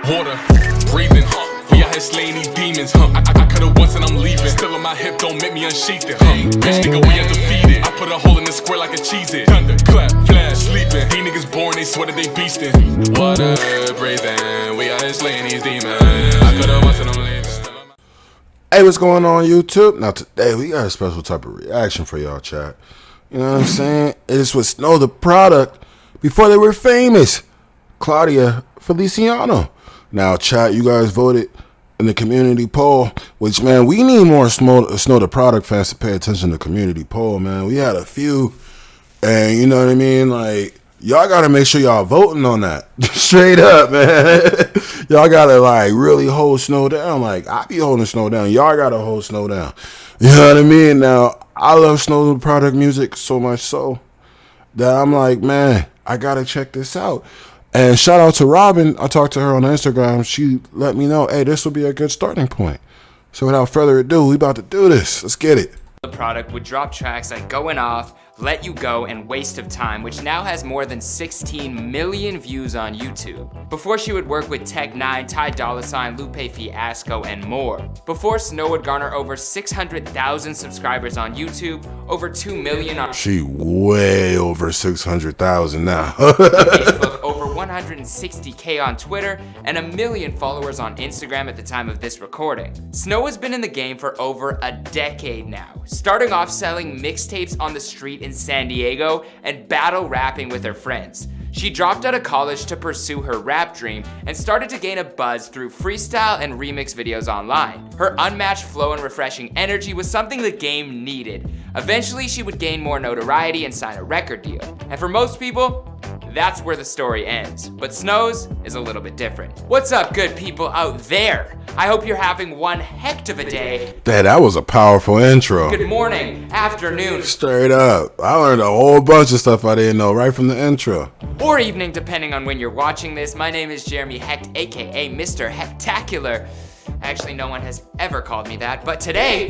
Water, breathing, we out here slaying these demons, I cut it once and I'm leaving. Still on my hip, don't make me unsheath it, Bitch, nigga, we undefeated. I put a hole in the square like a Cheez-It. Thunder, clap, flash, sleeping. These niggas born, they swear that they beastin'. Water, breathing, we out here slaying these demons. I cut it once and I'm leaving. Hey, what's going on, YouTube? Now today we got a special type of reaction for y'all, chat. You know what I'm saying? It's with Snow the Product before they were famous. Claudia, Feliciano. Now, chat, you guys voted in the community poll, which, man, we need more Snow the Product fans to pay attention to the community poll, man. We had a few, and you know what I mean? Like, y'all got to make sure y'all voting on that. Straight up, man. Y'all got to, like, really hold Snow down. Like, I be holding Snow down. Y'all got to hold Snow down. You know what I mean? Now, I love Snow the Product music so much so that I'm like, man, I got to check this out. And shout out to Robin. I talked to her on Instagram. She let me know, hey, this will be a good starting point. So without further ado, we about to do this. Let's get it. The Product would drop tracks like Goin Off, Let You Go, and Waste of Time, which now has more than 16 million views on YouTube. Before she would work with Tech N9ne, Dolla Sign, Lupe Fiasco, and more. Before Snow would garner over 600,000 subscribers on YouTube, over 2 million on She way over 600,000 now. Facebook, over 160K on Twitter, and 1 million followers on Instagram at the time of this recording. Snow has been in the game for over a decade now, starting off selling mixtapes on the street in San Diego and battle rapping with her friends. She dropped out of college to pursue her rap dream and started to gain a buzz through freestyle and remix videos online. Her unmatched flow and refreshing energy was something the game needed. Eventually, she would gain more notoriety and sign a record deal. And for most people, that's where the story ends. But Snow's is a little bit different. What's up, good people out there? I hope you're having one heck of a day. That was a powerful intro. Good morning, afternoon, Straight up. I learned a whole bunch of stuff I didn't know right from the intro. or evening, depending on when you're watching this. My name is Jeremy Hecht, aka Mr. Hectacular. Actually, no one has ever called me that, but today,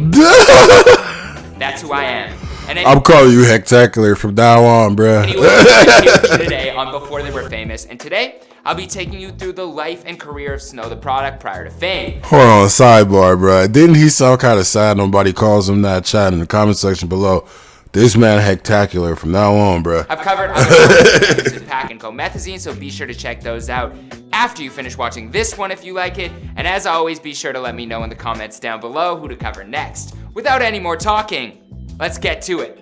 that's who I am. And I'm calling you Hectacular from now on, bruh. Anyway, I'm here with you today on Before They Were Famous, and today, I'll be taking you through the life and career of Snow the Product prior to fame. Hold on, sidebar, bruh. Didn't he sound kind of sad nobody calls him that? Chat in the comment section below. This man Hectacular from now on, bruh. I've covered other Pack and Comethazine, so be sure to check those out after you finish watching this one if you like it. And as always, be sure to let me know in the comments down below who to cover next. Without any more talking, let's get to it.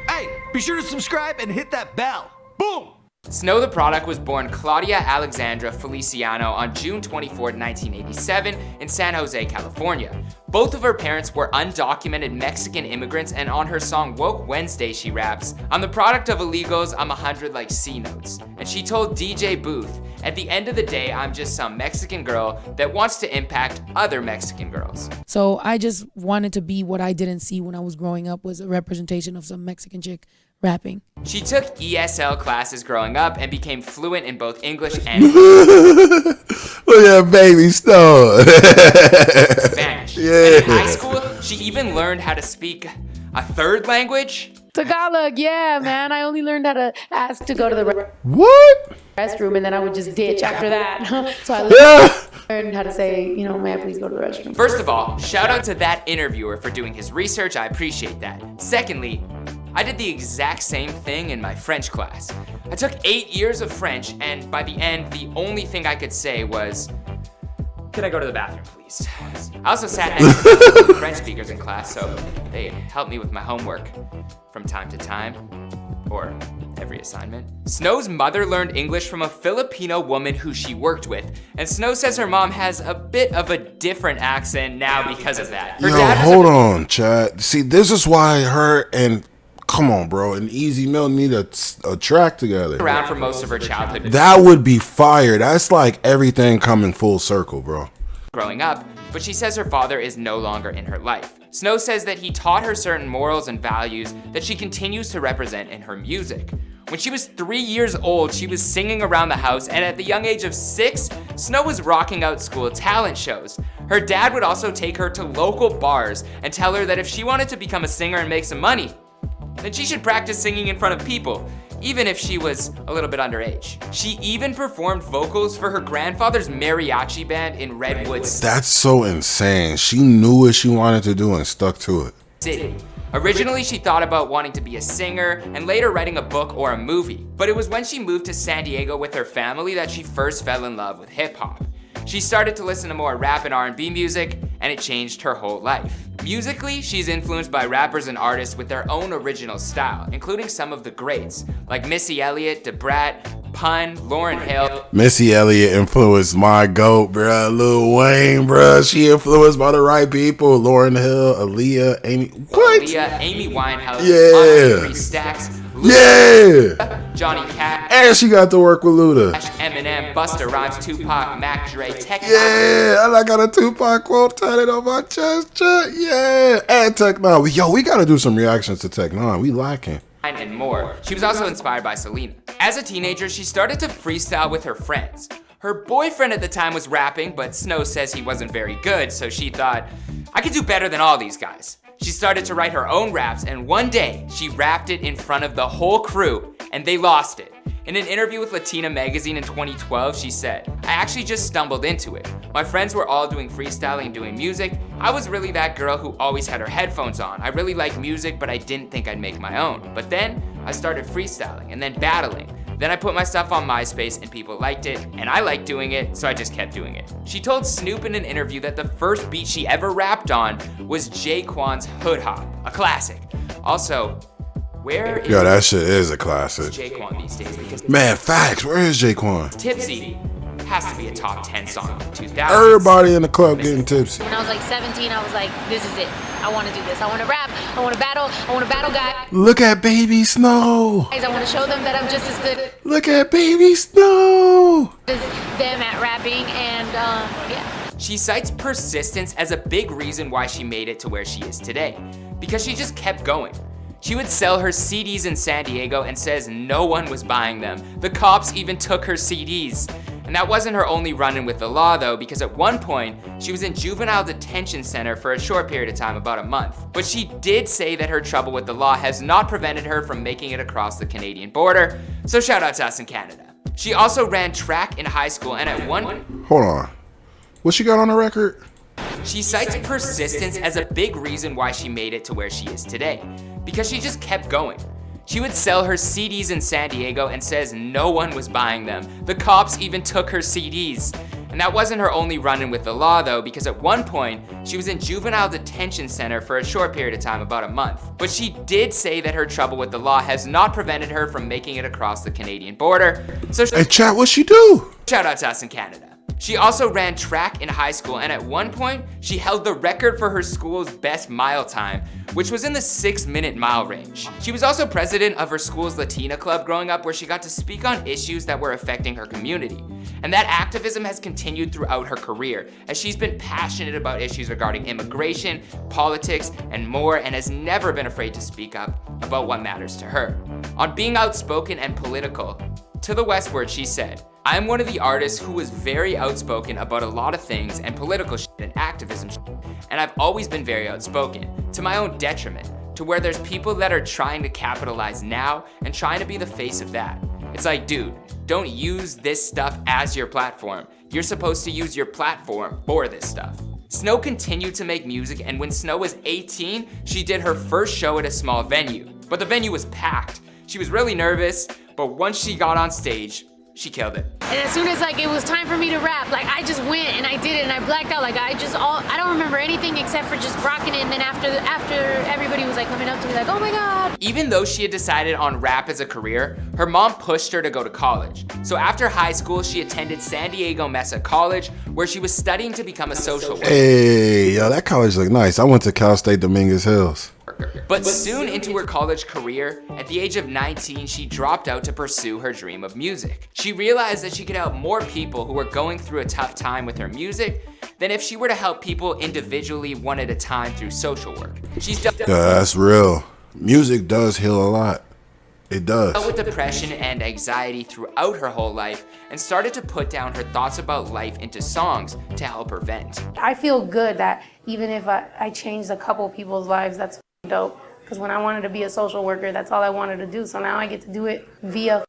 Hey, be sure to subscribe and hit that bell. Boom! Snow the Product was born Claudia Alexandra Feliciano on June 24, 1987 in San Jose, California. Both of her parents were undocumented Mexican immigrants, and on her song Woke Wednesday she raps, "I'm the product of illegals, I'm 100 like C notes." And she told DJ Booth, "At the end of the day, I'm just some Mexican girl that wants to impact other Mexican girls." So I just wanted to be what I didn't see when I was growing up, was a representation of some Mexican chick rapping. She took ESL classes growing up and became fluent in both English and Look at baby Snow. Spanish. Yeah. And in high school, she even learned how to speak a third language. Tagalog, yeah, man. I only learned how to ask to go to the What? restroom, and then I would just ditch after that. So I learned how to say, you know, may I please go to the restroom. First of all, shout out to that interviewer for doing his research. I appreciate that. Secondly, I did the exact same thing in my French class. I took 8 years of French, and by the end, the only thing I could say was, "Could I go to the bathroom, please?" I also sat next to some French speakers in class, so they helped me with my homework from time to time, or every assignment. Snow's mother learned English from a Filipino woman who she worked with, and Snow says her mom has a bit of a different accent now because of that. Her Yo, dad was hold on, Chad. See, this is why her and, come on, bro, and Easy Mill need a track together. around for most of her childhood. That would be fire. That's like everything coming full circle, bro. Growing up, but she says her father is no longer in her life. Snow says that he taught her certain morals and values that she continues to represent in her music. When she was 3 years old, she was singing around the house, and at the young age of 6, Snow was rocking out school talent shows. Her dad would also take her to local bars and tell her that if she wanted to become a singer and make some money, then she should practice singing in front of people, even if she was a little bit underage. She even performed vocals for her grandfather's mariachi band in Redwood That's so insane. She knew what she wanted to do and stuck to it. City. Originally, she thought about wanting to be a singer and later writing a book or a movie. But it was when she moved to San Diego with her family that she first fell in love with hip hop. She started to listen to more rap and R&B music, and it changed her whole life. Musically, she's influenced by rappers and artists with their own original style, including some of the greats, like Missy Elliott, Da Brat, Pun, Lauryn Hill. Missy Elliott influenced my GOAT, bruh. Lil Wayne, bruh. She influenced by the right people. Lauryn Hill, Aaliyah, Amy. What? Aaliyah, Amy Winehouse, Yeah. Andre 3 Stacks, Yeah. Johnny Cash, And she got to work with Luda. Eminem, Busta Rhymes, Tupac, Mac Dre, Tech N9ne. Yeah, I got a Tupac quote tatted on my chest, chat. Yeah, and Tech N9ne. Yo, we gotta do some reactions to Tech N9ne. We lacking. And more. She was also inspired by Selena. As a teenager, she started to freestyle with her friends. Her boyfriend at the time was rapping, but Snow says he wasn't very good, so she thought, I could do better than all these guys. She started to write her own raps, and one day, she rapped it in front of the whole crew, and they lost it. In an interview with Latina magazine in 2012, she said, I actually just stumbled into it. My friends were all doing freestyling and doing music. I was really that girl who always had her headphones on. I really liked music, but I didn't think I'd make my own. But then, I started freestyling and then battling. Then I put my stuff on MySpace and people liked it, and I liked doing it, so I just kept doing it. She told Snoop in an interview that the first beat she ever rapped on was J-Quan's Hood Hop, a classic. Also, where is Yo, that shit is a classic. J-Quan these days? Because Man, facts. Where is J-Quan? Tipsy has to be a top 10 song of 2000s. Everybody in the club getting tipsy. When I was like 17, I was like, this is it. I want to do this. I want to rap. I want to battle. I want to battle guys. Look at Baby Snow. I want to show them that I'm just as good Look at Baby Snow. as them at rapping. And yeah. She cites persistence as a big reason why she made it to where she is today, because she just kept going. She would sell her CDs in San Diego and says no one was buying them. The cops even took her CDs. And that wasn't her only run-in with the law though, because at one point, she was in juvenile detention center for a short period of time, about a month. But she did say that her trouble with the law has not prevented her from making it across the Canadian border, so shout out to us in Canada. She also ran track in high school and at one... Hold on. What she got on the record? She cites persistence as a big reason why she made it to where she is today, because she just kept going. She would sell her CDs in San Diego and says no one was buying them. The cops even took her CDs. And that wasn't her only run-in with the law though, because at one point, she was in juvenile detention center for a short period of time, about a month. But she did say that her trouble with the law has not prevented her from making it across the Canadian border. So Hey, chat, what she do? shout out to us in Canada. She also ran track in high school, and at one point, she held the record for her school's best mile time, which was in the 6-minute mile range. She was also president of her school's Latina club growing up, where she got to speak on issues that were affecting her community. And that activism has continued throughout her career, as she's been passionate about issues regarding immigration, politics, and more, and has never been afraid to speak up about what matters to her. On being outspoken and political, to the westward, she said, I'm one of the artists who was very outspoken about a lot of things and political shit and activism shit, and I've always been very outspoken, to my own detriment, to where there's people that are trying to capitalize now and trying to be the face of that. It's like, dude, don't use this stuff as your platform. You're supposed to use your platform for this stuff. Snow continued to make music, and when Snow was 18, she did her first show at a small venue, but the venue was packed. She was really nervous, but once she got on stage, she killed it. And as soon as like it was time for me to rap, like I just went and I did it and I blacked out. Like I don't remember anything except for just rocking it. And then after everybody was like coming up to me like, oh my God. Even though she had decided on rap as a career, her mom pushed her to go to college. So after high school, she attended San Diego Mesa College, where she was studying to become a social worker. Hey, yo, that college look nice. I went to Cal State Dominguez Hills. But soon into her college career, at the age of 19, she dropped out to pursue her dream of music. She realized that she could help more people who were going through a tough time with her music than if she were to help people individually one at a time through social work. She's dealt Yeah, that's real. Music does heal a lot. It does. with depression and anxiety throughout her whole life and started to put down her thoughts about life into songs to help her vent. I feel good that even if I changed a couple people's lives, that's dope. Because when I wanted to be a social worker, that's all I wanted to do. So now I get to do it via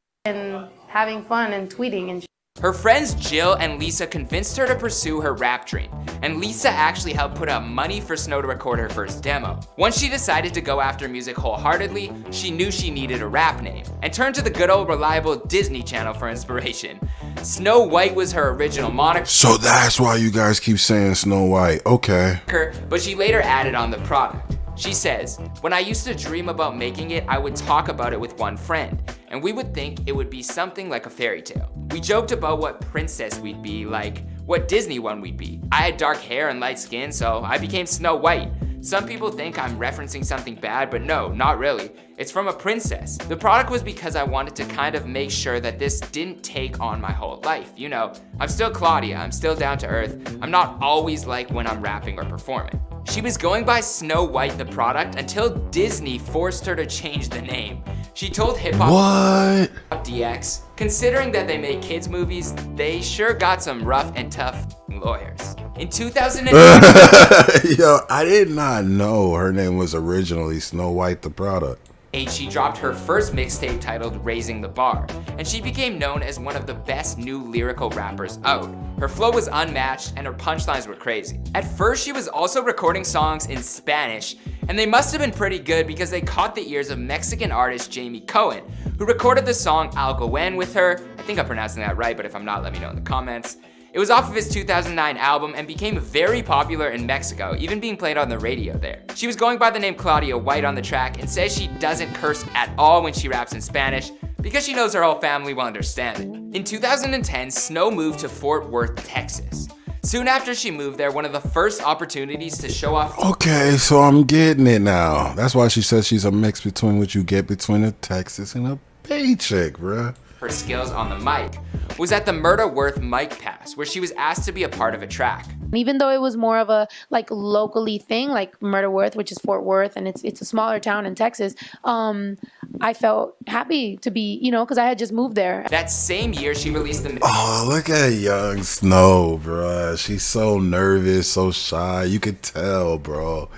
having fun and tweeting and shit. Her friends Jill and Lisa convinced her to pursue her rap dream, and Lisa actually helped put up money for Snow to record her first demo. Once she decided to go after music wholeheartedly, she knew she needed a rap name, and turned to the good old reliable Disney Channel for inspiration. Snow White was her original moniker. So that's why you guys keep saying Snow White. Okay. But she later added on the product. She says, "When I used to dream about making it, I would talk about it with one friend, and we would think it would be something like a fairy tale. We joked about what princess we'd be, like what Disney one we'd be. I had dark hair and light skin, so I became Snow White. Some people think I'm referencing something bad, but no, not really. It's from a princess. The product was because I wanted to kind of make sure that this didn't take on my whole life. You know, I'm still Claudia, I'm still down to earth. I'm not always like when I'm rapping or performing." She was going by Snow White the product until Disney forced her to change the name. She told Hip Hop DX, "Considering that they make kids movies, they sure got some rough and tough lawyers." In 2008, Yo, I did not know her name was originally Snow White the product. she dropped her first mixtape titled Raising the Bar, and she became known as one of the best new lyrical rappers out. Her flow was unmatched and her punchlines were crazy. At first, she was also recording songs in Spanish, and they must have been pretty good because they caught the ears of Mexican artist Jamie Cohen, who recorded the song Goin with her. I think I'm pronouncing that right, but if I'm not, let me know in the comments. It was off of his 2009 album and became very popular in Mexico, even being played on the radio there. She was going by the name Claudia White on the track and says she doesn't curse at all when she raps in Spanish because she knows her whole family will understand it. In 2010, Snow moved to Fort Worth, Texas. Soon after she moved there, one of the first opportunities to show off— Okay, so I'm getting it now. That's why she says she's a mix between what you get between a Texas and a paycheck, bruh. her skills on the mic was at the Murda Worth Mic Pass, where she was asked to be a part of a track. Even though it was more of a like locally thing, like Murda Worth, which is Fort Worth, and it's a smaller town in Texas, I felt happy to be, you know, because I had just moved there. That same year, she released the— Oh, look at young Snow, bruh. She's so nervous, so shy. You could tell, bro.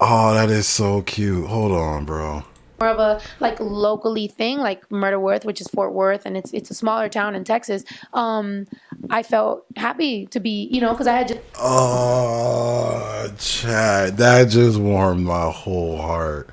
Oh, that is so cute. Hold on, bro. More of a like locally thing, like Murda Worth, which is Fort Worth, and it's a smaller town in Texas. I felt happy to be, you know, because I had just— Oh, Chad, that just warmed my whole heart.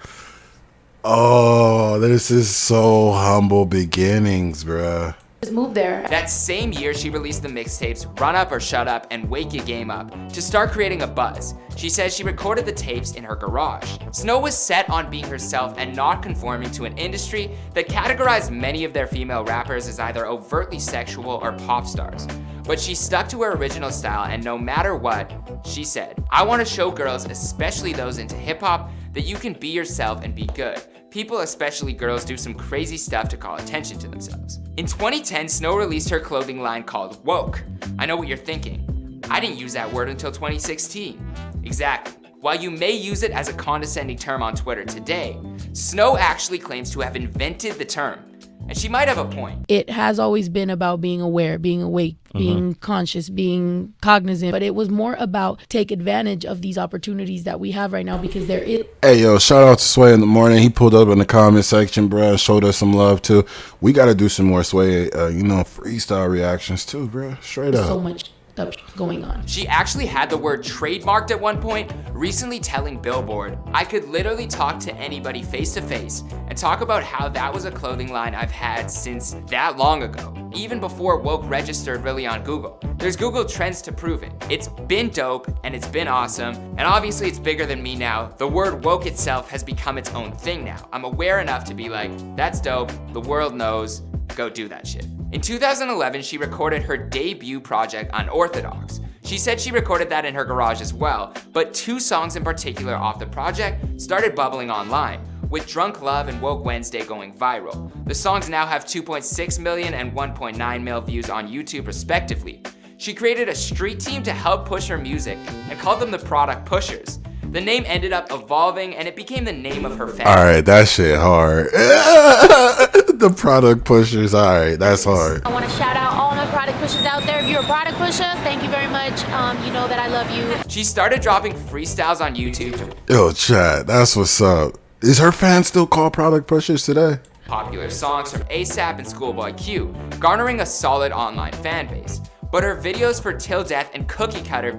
Oh, this is so humble beginnings, bruh. Just moved there. That same year, she released the mixtapes Run Up or Shut Up and Wake Your Game Up to start creating a buzz. She says she recorded the tapes in her garage. Snow was set on being herself and not conforming to an industry that categorized many of their female rappers as either overtly sexual or pop stars. But she stuck to her original style, and no matter what, she said, "I want to show girls, especially those into hip hop, that you can be yourself and be good. People, especially girls, do some crazy stuff to call attention to themselves." In 2010, Snow released her clothing line called Woke. I know what you're thinking. I didn't use that word until 2016. Exactly. While you may use it as a condescending term on Twitter today, Snow actually claims to have invented the term. And she might have a point. It has always been about being aware, being awake, being conscious, being cognizant. But it was more about take advantage of these opportunities that we have right now, because there is— Hey, yo, shout out to Sway in the morning. He pulled up in the comment section, bro. Showed us some love, too. We got to do some more Sway, freestyle reactions, too, bro. Straight up. so much stuff going on. She actually had the word trademarked at one point, recently telling Billboard, "I could literally talk to anybody face to face and talk about how that was a clothing line I've had since that long ago, even before Woke registered really on Google. There's Google Trends to prove it. It's been dope and it's been awesome, and obviously it's bigger than me now. The word woke itself has become its own thing now. I'm aware enough to be like, that's dope, the world knows, go do that shit." In 2011, she recorded her debut project Unorthodox. She said she recorded that in her garage as well, but 2 songs in particular off the project started bubbling online, with Drunk Love and Woke Wednesday going viral. The songs now have 2.6 million and 1.9 million views on YouTube respectively. She created a street team to help push her music and called them the Product Pushers. The name ended up evolving and it became the name of her family. All right, that shit hard. The Product Pushers, all right, that's hard. I want to shout out all my product pushers out there. If you're a product pusher, thank you very much. You know that I love you. She started dropping freestyles on YouTube. Yo, Chad, that's what's up. Is her fans still called product pushers today? Popular songs from ASAP and Schoolboy Q, garnering a solid online fan base. But her videos for Till Death and Cookie Cutter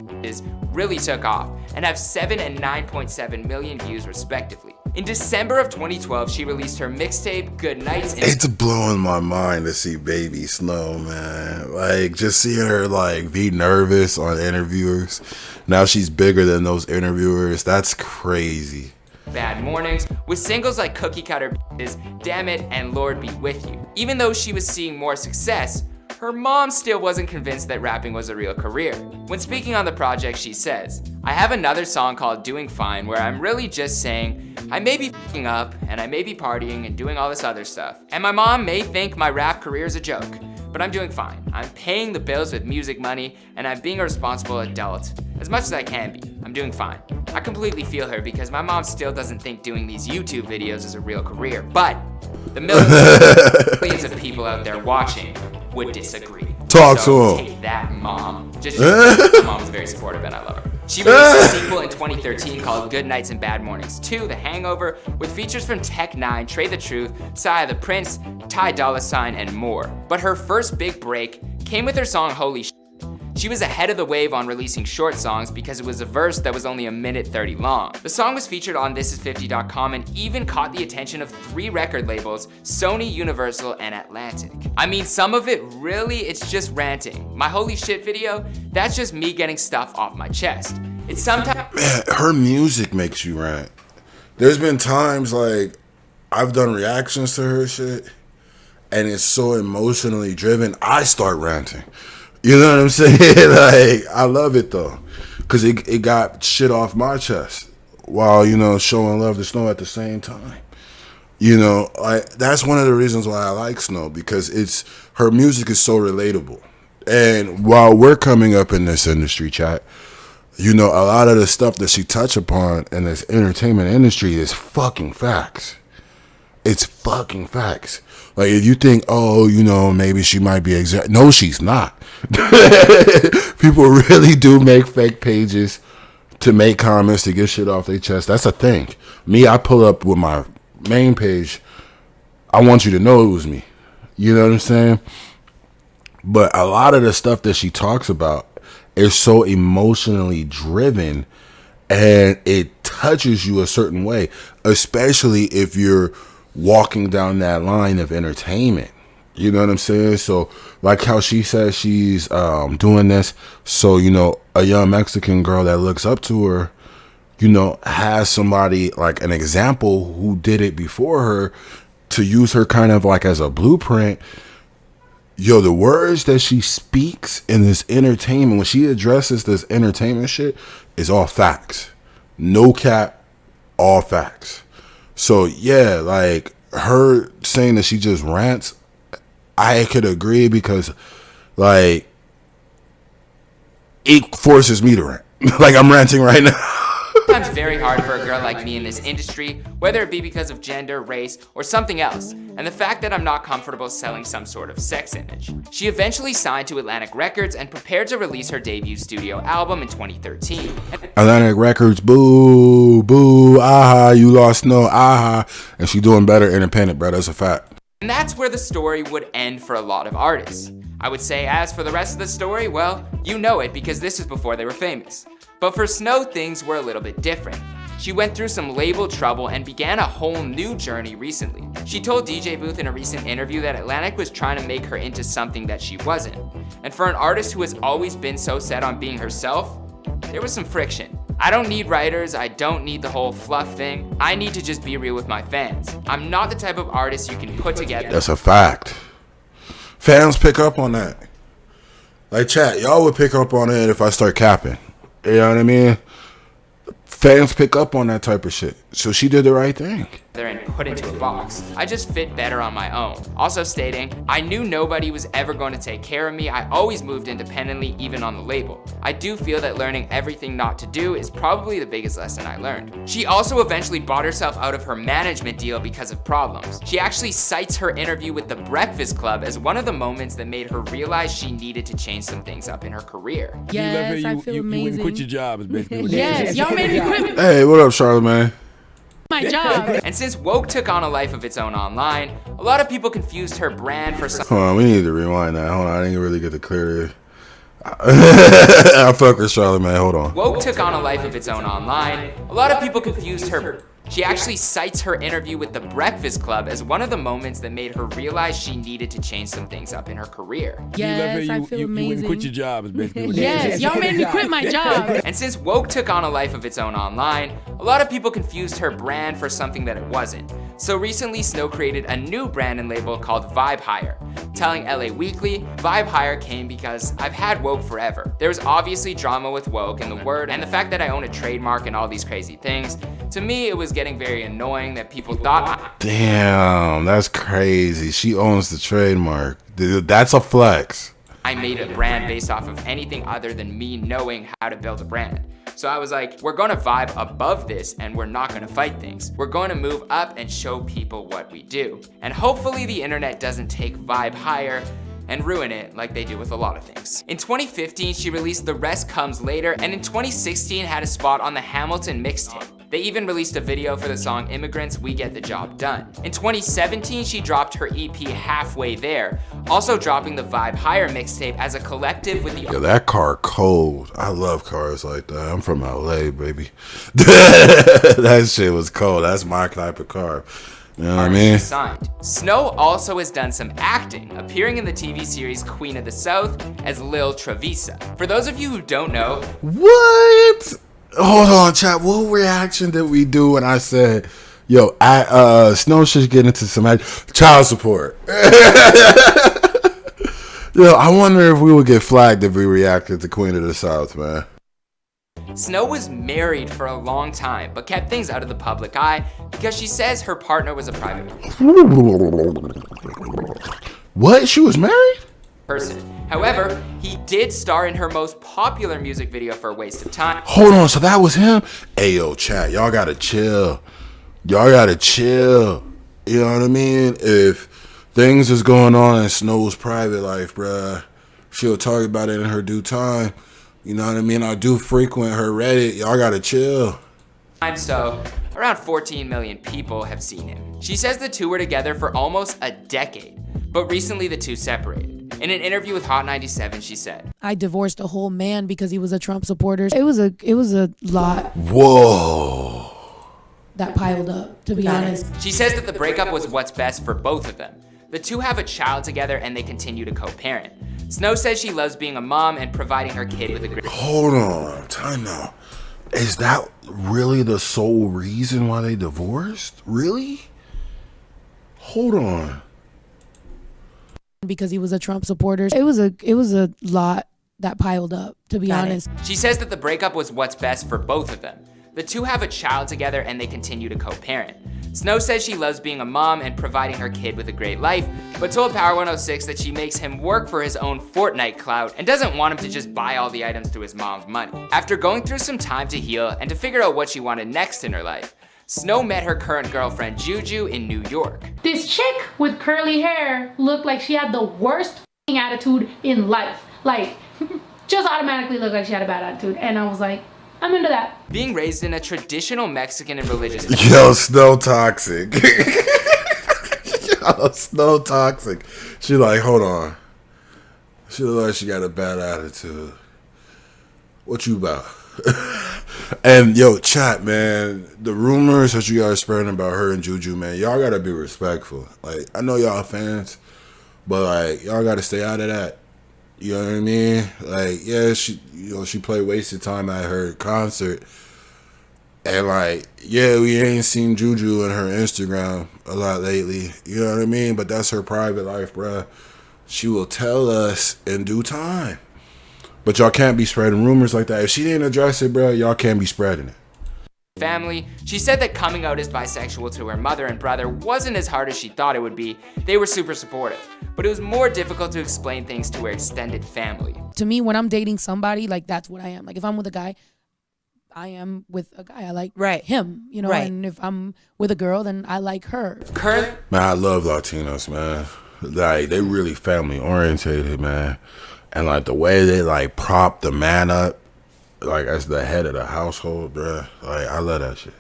really took off and have 7 and 9.7 million views respectively. In December of 2012, she released her mixtape, Good Nights. It's blowing my mind to see Baby Snow, man. Like, just seeing her, like, be nervous on interviewers. Now she's bigger than those interviewers. That's crazy. Bad Mornings, with singles like Cookie Cutter, Damn It, and Lord Be With You. Even though she was seeing more success, her mom still wasn't convinced that rapping was a real career. When speaking on the project, she says, I have another song called Doing Fine where I'm really just saying, I may be f***ing up, and I may be partying and doing all this other stuff, and my mom may think my rap career is a joke, but I'm doing fine. I'm paying the bills with music money, and I'm being a responsible adult, as much as I can be. I'm doing fine. I completely feel her because my mom still doesn't think doing these YouTube videos is a real career, but the millions of people out there watching would disagree. Talk So to him. take that, Mom. Just my mom's very supportive and I love her. She released a sequel in 2013 called Good Nights and Bad Mornings 2, The Hangover, with features from Tech N9ne, Trey the Truth, Saya the Prince, Dolla Sign, and more. But her first big break came with her song Holy Sh**. She was ahead of the wave on releasing short songs because it was a verse that was only a minute 30 long. The song was featured on ThisIs50.com and even caught the attention of 3 record labels, Sony, Universal, and Atlantic. I mean, some of it really, it's just ranting. My Holy Shit video, that's just me getting stuff off my chest. It's sometimes— Man, her music makes you rant. There's been times, like, I've done reactions to her shit, and it's so emotionally driven, I start ranting. You know what I'm saying? Like, I love it though, because it got shit off my chest while, you know, showing love to Snow at the same time. You know, that's one of the reasons why I like Snow, because her music is so relatable. And while we're coming up in this industry, chat, you know, a lot of the stuff that she touch upon in this entertainment industry is fucking facts. It's fucking facts. Like, if you think, oh, you know, maybe she might be no, she's not. People really do make fake pages to make comments to get shit off their chest. That's a thing. Me, I pull up with my main page. I want you to know it was me. You know what I'm saying? But a lot of the stuff that she talks about is so emotionally driven, and it touches you a certain way, especially if you're walking down that line of entertainment. You know what I'm saying? So, like how she says she's doing this, so, you know, a young Mexican girl that looks up to her, you know, has somebody like an example who did it before her to use her kind of like as a blueprint. Yo, the words that she speaks in this entertainment, when she addresses this entertainment shit, is all facts. No cap, all facts. So, yeah, like, her saying that she just rants, I could agree, because, like, it forces me to rant. Like, I'm ranting right now. Sometimes very hard for a girl like me in this industry, whether it be because of gender, race, or something else, and the fact that I'm not comfortable selling some sort of sex image. She eventually signed to Atlantic Records and prepared to release her debut studio album in 2013. Atlantic Records, boo, boo, aha, you lost Snow, aha, and she doing better independent, bro, that's a fact. And that's where the story would end for a lot of artists. I would say as for the rest of the story, well, you know it because this is before they were famous. But for Snow, things were a little bit different. She went through some label trouble and began a whole new journey recently. She told DJ Booth in a recent interview that Atlantic was trying to make her into something that she wasn't. And for an artist who has always been so set on being herself, there was some friction. I don't need writers, I don't need the whole fluff thing. I need to just be real with my fans. I'm not the type of artist you can put together. That's a fact. Fans pick up on that. Like, chat, y'all would pick up on it if I start capping. You know what I mean? Fans pick up on that type of shit. So she did the right thing. And put into a box. I just fit better on my own. Also stating, I knew nobody was ever going to take care of me. I always moved independently, even on the label. I do feel that learning everything not to do is probably the biggest lesson I learned. She also eventually bought herself out of her management deal because of problems. She actually cites her interview with the Breakfast Club as one of the moments that made her realize she needed to change some things up in her career. Yes, I feel amazing. You wouldn't quit your job, is basically what Yes, y'all made me quit. Hey, what up, Charlamagne? My job. And since woke took on a life of its own online, a lot of people confused her brand for some. Hold on, we need to rewind that. Hold on, I didn't really get the clear. I fuck with Charlamagne. Hold on. Woke took on a life of its own online. A lot of people confused her. She actually cites her interview with the Breakfast Club as one of the moments that made her realize she needed to change some things up in her career. Yes, I feel amazing. You wouldn't quit your job, is basically what Yes, y'all made me quit my job. And since woke took on a life of its own online, a lot of people confused her brand for something that it wasn't. So recently, Snow created a new brand and label called Vibe Higher. Telling LA Weekly, Vibe Higher came because I've had woke forever. There was obviously drama with woke and the word and the fact that I own a trademark and all these crazy things. To me, it was getting very annoying that people thought Damn, that's crazy. She owns the trademark. Dude, that's a flex. I made a brand based off of anything other than me knowing how to build a brand. So I was like, we're gonna vibe above this and we're not gonna fight things. We're going to move up and show people what we do. And hopefully the internet doesn't take Vibe Higher and ruin it like they do with a lot of things. In 2015, she released The Rest Comes Later, and in 2016 had a spot on the Hamilton mixtape. They even released a video for the song Immigrants, We Get the Job Done. In 2017, she dropped her EP Halfway There, also dropping the Vibe Higher mixtape as a collective with the— Yo, that car cold. I love cars like that. I'm from LA, baby. That shit was cold. That's my type of car. You know what I mean? Signed. Snow also has done some acting, appearing in the TV series Queen of the South as Lil Travisa. For those of you who don't know— What? Hold on, chat. What reaction did we do when I said, yo, Snow should get into some child support? Yo, I wonder if we would get flagged if we reacted to Queen of the South, man. Snow was married for a long time, but kept things out of the public eye because she says her partner was a private What? She was married? person. However, he did star in her most popular music video for A Waste of Time. Hold on, so that was him? Hey, yo, chat, y'all gotta chill. Y'all gotta chill. You know what I mean? If things is going on in Snow's private life, bruh, she'll talk about it in her due time. You know what I mean? I do frequent her Reddit. Y'all gotta chill. So, around 14 million people have seen him. She says the two were together for almost a decade, but recently the two separated. In an interview with Hot 97, she said, I divorced a whole man because he was a Trump supporter. It was a lot. Whoa. That piled up, to be honest. She says that the breakup was what's best for both of them. The two have a child together and they continue to co-parent. Snow says she loves being a mom and providing her kid with a great— Hold on, time out. Is that really the sole reason why they divorced? Really? Hold on. Because he was a Trump supporter. It was a lot that piled up, to be honest. She says that the breakup was what's best for both of them. The two have a child together and they continue to co-parent. Snow says she loves being a mom and providing her kid with a great life, but told Power 106 that she makes him work for his own Fortnite clout and doesn't want him to just buy all the items through his mom's money. After going through some time to heal and to figure out what she wanted next in her life, Snow met her current girlfriend Juju in New York. This chick with curly hair looked like she had the worst attitude in life. Like, just automatically looked like she had a bad attitude. And I was like, I'm into that. Being raised in a traditional Mexican and religious— Yo, Snow toxic. Yo, Snow toxic. She like, hold on. She look like she got a bad attitude. What you about? And yo, chat, man, the rumors that you guys spreading about her and Juju, man, y'all gotta be respectful. Like, I know y'all fans, but like, y'all gotta stay out of that. You know what I mean? Like, yeah, she played Wasted Time at her concert. And like, yeah, we ain't seen Juju in her Instagram a lot lately. You know what I mean? But that's her private life, bruh. She will tell us in due time. But y'all can't be spreading rumors like that. If she didn't address it, bruh, y'all can't be spreading it. Family. She said that coming out as bisexual to her mother and brother wasn't as hard as she thought it would be. They were super supportive, but it was more difficult to explain things to her extended family. To me, when I'm dating somebody, like, that's what I am. Like, if I'm with a guy, I am with a guy. I like him, you know, and if I'm with a girl, then I like her. Man, I love Latinos, man. Like, they really family orientated, man. And like the way they like prop the man up, like as the head of the household, bruh. Like, I love that shit.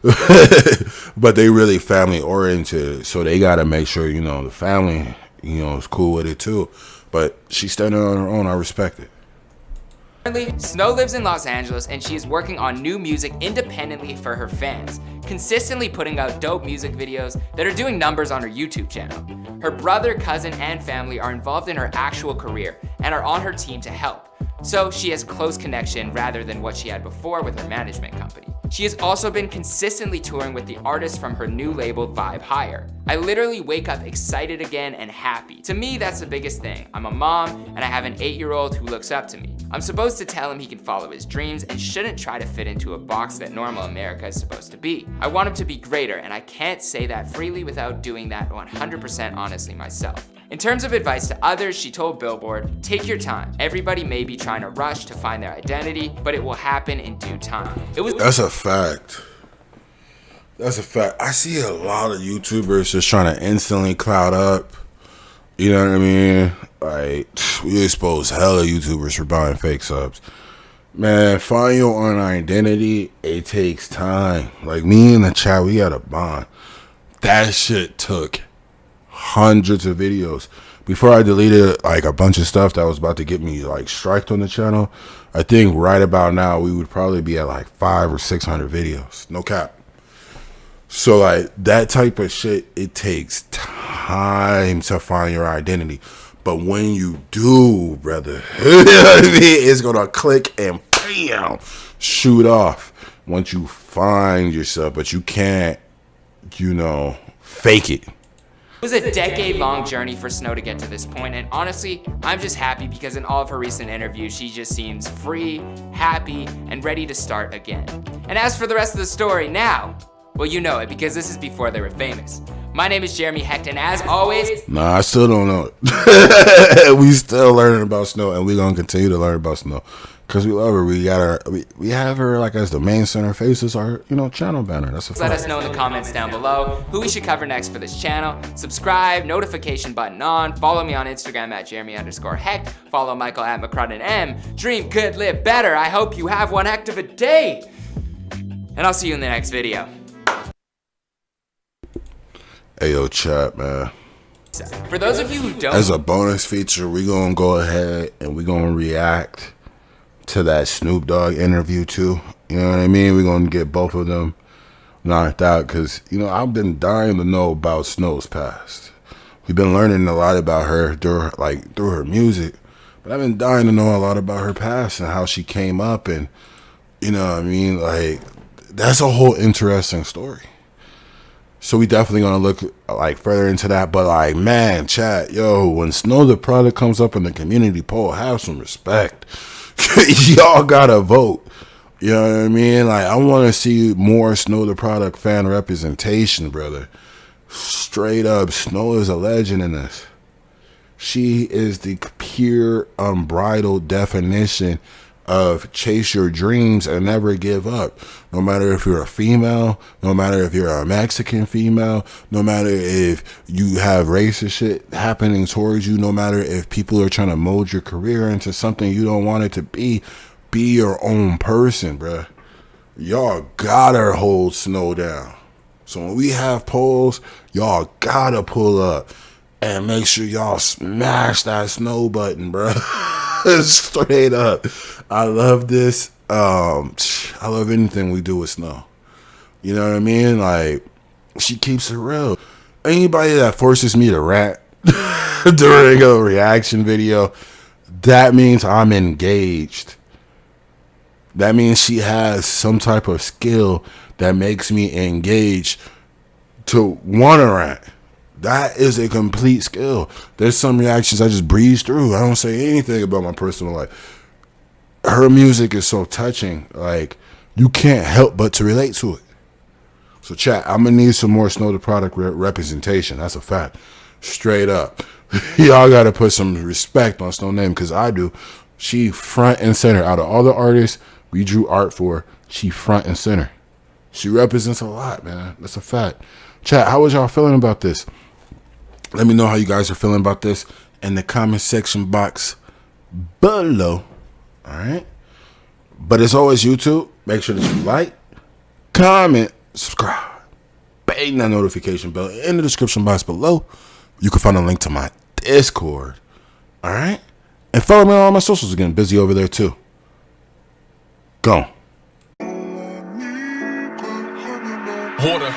but they really family oriented, so they gotta make sure, you know, the family, you know, is cool with it too. But she's standing on her own. I respect it. Currently, Snow lives in Los Angeles and she is working on new music independently for her fans, consistently putting out dope music videos that are doing numbers on her YouTube channel. Her brother, cousin, and family are involved in her actual career and are on her team to help. So she has close connection rather than what she had before with her management company. She has also been consistently touring with the artists from her new label Vibe Higher. I literally wake up excited again and happy. To me, that's the biggest thing. I'm a mom and I have an 8-year-old who looks up to me. I'm supposed to tell him he can follow his dreams and shouldn't try to fit into a box that normal America is supposed to be. I want him to be greater, and I can't say that freely without doing that 100% honestly myself. In terms of advice to others, she told Billboard, take your time. Everybody may be trying to rush to find their identity, but it will happen in due time. That's a fact. That's a fact. I see a lot of YouTubers just trying to instantly cloud up. You know what I mean? Like, we expose hella YouTubers for buying fake subs. Man, find your own identity. It takes time. Like, me and the chat, we got a bond. That shit took hundreds of videos. Before I deleted like a bunch of stuff that was about to get me like striked on the channel, I think right about now we would probably be at like 500 or 600 videos. No cap. So like that type of shit, it takes time to find your identity. But when you do, brother, you know what I mean? It's gonna click and bam, shoot off once you find yourself. But you can't, you know, fake it. It was a decade-long journey for Snow to get to this point, and honestly, I'm just happy because in all of her recent interviews, she just seems free, happy, and ready to start again. And as for the rest of the story now, well, you know it because this is before they were famous. My name is Jeremy Hecht, and as always... Nah, I still don't know it. We still learning about Snow, and we're going to continue to learn about Snow. Because we love her. We got her. We have her like as the main center face as our, you know, channel banner. That's a fact. Let us know in the comments down below who we should cover next for this channel. Subscribe, notification button on. Follow me on Instagram at Jeremy_Hecht. Follow Michael at McCrudden. Dream good, live better. I hope you have one heck of a day. And I'll see you in the next video. Ayo, chat, man. For those of you who don't... As a bonus feature, we're going to go ahead and we're going to react to that Snoop Dogg interview too. You know what I mean? We're going to get both of them knocked out because, you know, I've been dying to know about Snow's past. We've been learning a lot about her through her music, but I've been dying to know a lot about her past and how she came up, and you know what I mean? Like, that's a whole interesting story. So we definitely gonna look like further into that. But like, man, chat, yo, when Snow the Product comes up in the community poll, have some respect. Y'all gotta vote. You know what I mean? Like, I want to see more Snow the Product fan representation, brother. Straight up, Snow is a legend in this. She is the pure, unbridled definition of chase your dreams and never give up. No matter if you're a female, no matter if you're a Mexican female, no matter if you have racist shit happening towards you, no matter if people are trying to mold your career into something you don't want it to be your own person, bruh. Y'all gotta hold Snow down. So when we have polls, y'all gotta pull up and make sure y'all smash that Snow button, bruh. Straight up. I love this. I love anything we do with Snow. You know what I mean? Like, she keeps it real. Anybody that forces me to rant during a reaction video, that means I'm engaged. That means she has some type of skill that makes me engaged to want to rant. That is a complete skill. There's some reactions I just breeze through. I don't say anything about my personal life. Her music is so touching. Like, you can't help but to relate to it. So, chat, I'm going to need some more Snow the Product representation. That's a fact. Straight up. Y'all got to put some respect on Snow name, because I do. She front and center. Out of all the artists we drew art for, she front and center. She represents a lot, man. That's a fact. Chat, how was y'all feeling about this? Let me know how you guys are feeling about this in the comment section box below. All right. But as always, YouTube, make sure that you like, comment, subscribe, bang that notification bell in the description box below. You can find a link to my Discord. All right? And follow me on all my socials again. Busy over there too. Go. Water,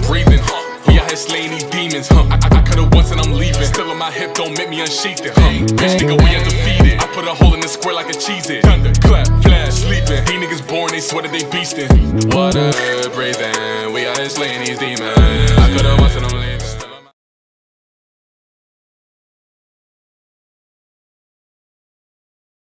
breathing, we out here slaying these demons, I cut it once and I'm leaving. Still on my hip, don't make me unsheath it, Bitch, nigga, we undefeated. I put a hole in the square like a Cheez-It. Thunder, clap, flash, sleeping. These niggas born, they sweated, they beastin'. Water, breathing, we out here slaying these demons.